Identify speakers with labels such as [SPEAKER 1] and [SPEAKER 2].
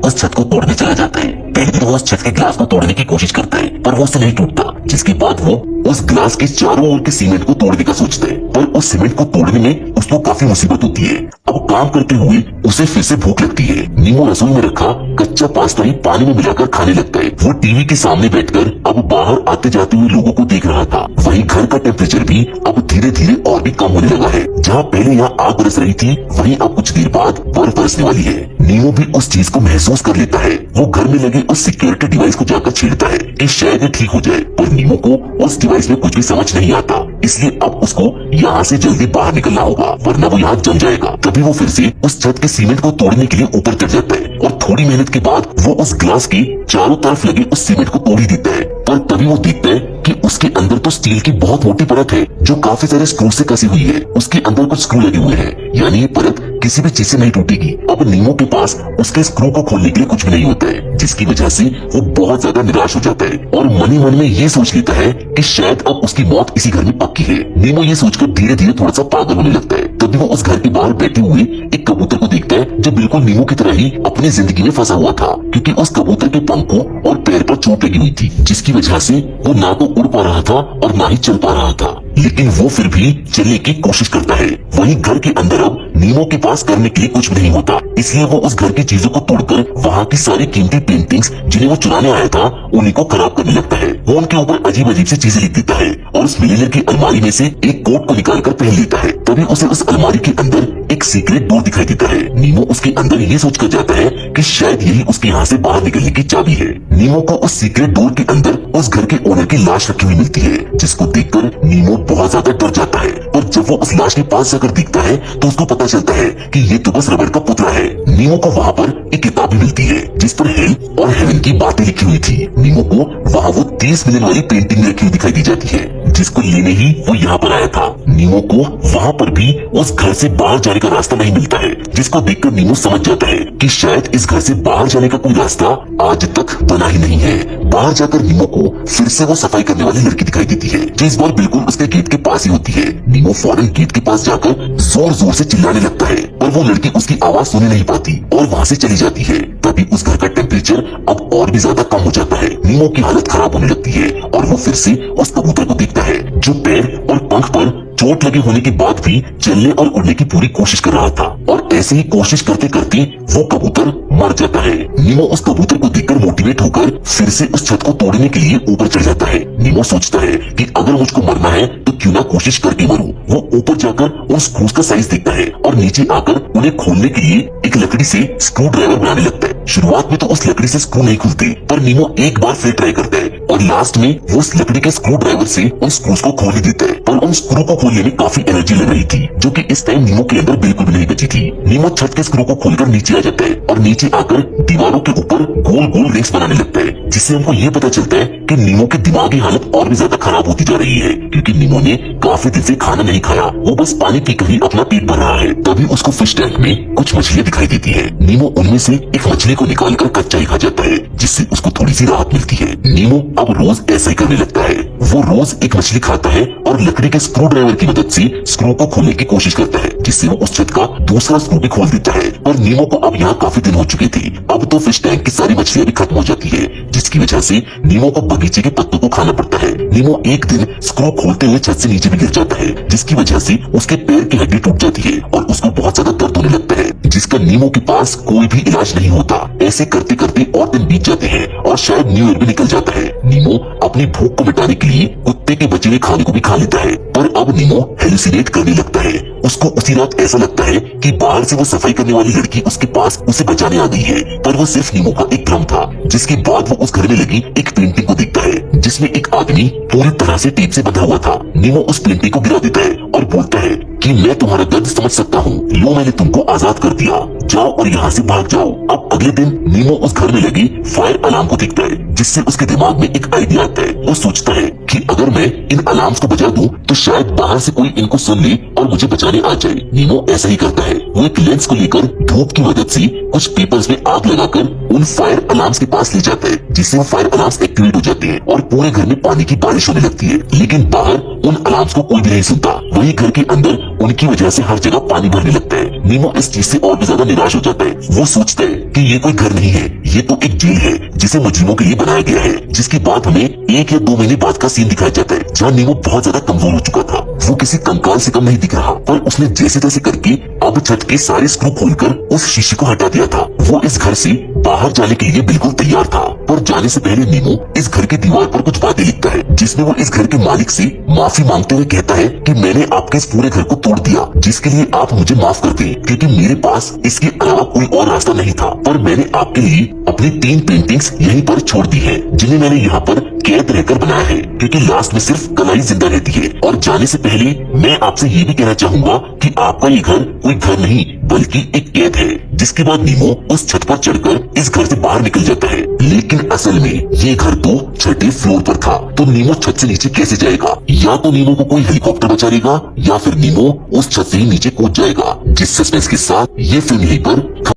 [SPEAKER 1] उस छत को तोड़ने चला जाता है। पहले तो वो उस छत के ग्लास को तोड़ने की कोशिश करता है पर वो उससे नहीं टूटता, जिसके बाद वो उस ग्लास के चारों ओर के सीमेंट को तोड़ने का सोचता है, पर उस सीमेंट को तोड़ने में उसको काफी मुसीबत होती है। अब काम करते हुए उसे फिर से भूख लगती है। नीमो रसोई में रखा कच्चा पास्ता ही पानी में मिलाकर खाने लगता है। वो टीवी के सामने बैठकर अब बाहर आते जाते हुए लोगों को देख रहा था। वहीं घर का टेम्परेचर भी अब धीरे धीरे और भी कम होने लगा है। जहाँ पहले यहाँ आग बरस रही थी वहीं अब कुछ देर बाद बर्फ बरसने वाली है। नीमो भी उस चीज को महसूस कर लेता है। वो घर में लगे उस सिक्योरिटी डिवाइस को जाकर छेड़ता है कि शायद ये ठीक हो जाए, पर नीमो को उस डिवाइस में कुछ भी समझ नहीं आता, इसलिए अब उसको यहाँ से जल्दी बाहर निकलना होगा वरना वो यहाँ जम जाएगा। तभी वो फिर से उस छत के सीमेंट को तोड़ने के लिए ऊपर चढ़ जाता है और थोड़ी मेहनत के बाद वो उस ग्लास के चारों तरफ लगे उस सीमेंट को तोड़ ही देता है। पर तभी वो देखता है कि उसके अंदर तो स्टील की बहुत मोटी परत है जो काफी सारे स्क्रू से कसी हुई है। उसके अंदर कुछ स्क्रू लगे हुए हैं, यानी ये परत किसी भी चीज से नहीं टूटेगी। अब नीमो के पास उसके स्क्रू को खोलने के लिए कुछ भी नहीं होता है, जिसकी वजह से वो बहुत ज्यादा निराश हो जाता है और मन ही मन में ये सोच लेता है कि शायद अब उसकी मौत इसी घर में पक्की है। नीमो ये सोचकर धीरे धीरे थोड़ा सा पागल होने लगता है। तभी वो उस घर के बाहर बैठे हुए एक कबूतर को देखता है जो बिल्कुल नीमो की तरह ही अपनी जिंदगी में फंसा हुआ था, क्योंकि उस कबूतर के पंखों और पैर पर चोट लगी हुई थी, जिसकी वजह से वो ना तो उड़ पा रहा था और ना ही चल पा रहा था। लेकिन वो फिर भी चलने की कोशिश करता है। वहीं घर के अंदर अब नीमो के पास करने के लिए कुछ भी नहीं होता, इसलिए वो उस घर की चीजों को तोड़कर वहाँ की सारी कीमती पेंटिंग्स जिन्हें वो चुराने आया था उन्हीं को खराब करने लगता है। वो उनके ऊपर अजीब अजीब सी चीजें लिख देता है और उस मिलीनियर की अलमारी में से एक कोट को निकाल कर पहन लेता है। तभी उसे उस अलमारी के अंदर एक सीक्रेट डोर दिखाई देता है। नीमो उसके अंदर ये सोच कर जाता है कि शायद यही उसके यहाँ से बाहर निकलने की चाबी है। नीमो को उस सीक्रेट डोर के अंदर उस घर के ओनर की लाश रखी हुई मिलती है, जिसको देखकर नीमो बहुत ज्यादा डर जाता है। और जब वो उस लाश के पास जाकर देखता है तो उसको पता चलता है कि ये तो बस रबड़ का पुतला है। नीमो को वहाँ पर एक किताब भी मिलती है जिस पर हेल और हेवन की बातें लिखी हुई थी। नीमो को वहाँ वो 30 मिलियन वाली पेंटिंग रखी हुई दिखाई दी जाती है, जिसको लेने ही वो यहाँ पर आया था। नीमो को वहाँ पर भी उस घर से बाहर जाने का रास्ता नहीं मिलता है, जिसको देखकर नीमो समझ जाता है कि शायद इस घर से बाहर जाने का कोई रास्ता आज तक बना ही नहीं है। बाहर जाकर नीमो को फिर से वो सफाई करने वाली लड़की दिखाई देती है, जो इस बार बिल्कुल उसके गेट के पास ही होती है। नीमो फौरन गेट के पास जाकर जोर जोर से चिल्लाने लगता है, पर वो लड़की उसकी आवाज सुन नहीं पाती और वहाँ से चली जाती है। तभी उस घर का टेम्परेचर अब और भी ज्यादा कम हो जाता है। नीमो की हालत खराब होने लगती है और वो फिर से उस कबूतर को देखता है जो पैर और पंख पर चोट लगे होने के बाद भी चलने और उड़ने की पूरी कोशिश कर रहा था, और ऐसे ही कोशिश करते करते वो कबूतर मर जाता है। नीमो उस कबूतर को देखकर मोटिवेट होकर फिर से उस छत को तोड़ने के लिए ऊपर चढ़ जाता है। नीमो सोचता है कि अगर मुझको मरना है तो क्यों ना कोशिश करके मरूं। वो ऊपर जाकर उन स्क्रूज का साइज देखता है और नीचे आकर उन्हें खोलने के लिए एक लकड़ी से स्क्रू ड्राइवर बनाने लगता है। शुरुआत में तो उस लकड़ी से स्क्रू नहीं खुलते, पर नीमो एक बार फिर ट्राई करता है और लास्ट में वो उस लकड़ी के स्क्रू ड्राइवर से उन स्क्रूज को खोल ही देता है। पर उन स्क्रू को खोलने में काफी एनर्जी लग रही थी, जो कि इस टाइम नीमो के अंदर बिल्कुल भी नहीं बची थी। नीमो छत के स्क्रू को खोलकर नीचे आ जाता है और नीचे आकर दीवारों के ऊपर गोल गोल रिंग्स बनाने लगता है, जिससे हमको ये पता चलता है कि नीमो की दिमागी हालत और भी ज्यादा खराब होती जा रही है, क्योंकि नीमो ने काफी दिन से खाना नहीं खाया। वो बस पानी पीकर ही अपना पेट भर रहा है। तभी उसको फिश टैंक में कुछ मछलियाँ दिखाई देती है। नीमो उनमें से एक मछली को निकालकर कच्चा ही खा जाता है, जिससे उसको थोड़ी सी राहत मिलती है। नीमो अब रोज ऐसा ही करने लगता है। वो रोज एक मछली खाता है और लकड़ी के स्क्रू ड्राइवर की मदद से स्क्रू को खोलने की कोशिश करता है, जिससे वो उस छत का दूसरा स्क्रू भी खोल देता है। और नीमो को अब यहाँ काफी दिन हो चुके थे। अब तो फिश टैंक की सारी मछलियाँ भी खत्म हो जाती है, जिसकी वजह से नीमो को बगीचे के पत्तों को खाना पड़ता है। नीमो एक दिन स्क्रू खोलते हुए छत से नीचे भी गिर जाता है, जिसकी वजह से उसके पैर की हड्डी टूट जाती है और उसको बहुत ज्यादा दर्द होने लगता है, जिसका नीमो के पास कोई भी इलाज नहीं होता। ऐसे करते करते और दिन बीत जाते हैं और शायद न्यू ईयर भी निकल जाता है। नीमो अपनी भूख को मिटाने के लिए कुत्ते के बचे हुए खाने को भी खा लेता है, पर अब नीमो हेलुसिनेट करने लगता है। उसको उसी रात ऐसा लगता है कि बाहर से वो सफाई करने वाली लड़की उसके पास उसे बचाने आ गई है, पर वो सिर्फ नीमो का एक भ्रम था। जिसके बाद वो उस घर में लगी एक पेंटिंग को देखता है, जिसमें एक आदमी पूरी तरह से टेप से बंधा हुआ था। नीमो उस पेंटिंग को गिरा देता है और बोलता है कि मैं तुम्हारा दर्द समझ सकता हूँ, लो मैंने तुमको आजाद कर दिया, जाओ और यहाँ से भाग जाओ। अब अगले दिन नीमो उस घर में लगी फायर अलार्म को देखता है, जिससे उसके दिमाग में एक आइडिया आता है। वो सोचता है कि अगर मैं इन अलार्म्स को बजा दूं तो शायद बाहर से कोई इनको सुन ले और मुझे बचाने आ जाए। नीमो ऐसा ही करता है। वो एक लेंस को लेकर धूप की मदद से कुछ पेपर्स में आग लगाकर उन फायर अलार्म्स के पास ले जाता है, जिससे वो फायर अलार्म्स एक्टिवेट हो जाते हैं और पूरे घर में पानी की बारिश होने लगती है। लेकिन बाहर उन अलार्म्स को कोई भी नहीं सुनता। वही घर के अंदर उनकी वजह से हर जगह पानी भरने लगता है। नीमो इस चीज से और भी ज्यादा निराश हो जाता है। वो सोचता है कि ये कोई घर नहीं है, ये तो एक जेल है जिसे मुजरिमों के लिए बनाया गया है। जिसके बाद हमें 1 या 2 महीने बाद का सीन दिखाया जाता है जहाँ नीमो बहुत ज्यादा कमजोर हो चुका था। वो किसी कंकाल से कम नहीं दिख रहा, पर उसने जैसे तैसे करके अब छत के सारे स्क्रू खोलकर उस शीशे को हटा दिया था। वो इस घर से बाहर जाने के लिए बिल्कुल तैयार था, पर जाने से पहले नीमो इस घर की दीवार पर कुछ बातें लिखता है, जिसमें वो इस घर के मालिक से माफी मांगते हुए कहता है कि मैंने आपके इस पूरे घर को तोड़ दिया, जिसके लिए आप मुझे माफ कर दें, क्योंकि मेरे पास इसके अलावा कोई और रास्ता नहीं था। पर मैंने आपके लिए अपनी 3 पेंटिंग्स यहीं पर छोड़ दी है, जिन्हें मैंने यहाँ पर कैद रहकर बनाया है, क्योंकि लास्ट में सिर्फ कलाई जिंदा रहती है। और जाने से पहले मैं आपसे ये भी कहना चाहूंगा कि आपका ये घर कोई घर नहीं बल्कि एक कैद है। जिसके बाद नीमो उस छत पर चढ़कर इस घर से बाहर निकल जाता है, लेकिन असल में ये घर तो 6ठे फ्लोर पर था, तो नीमो छत से नीचे कैसे जाएगा? या तो नीमो को कोई हेलीकॉप्टर बचा लेगा, या फिर नीमो उस छत से ही नीचे कूद जाएगा। जिस सस्पेंस के साथ ये फिल्म यहीं पर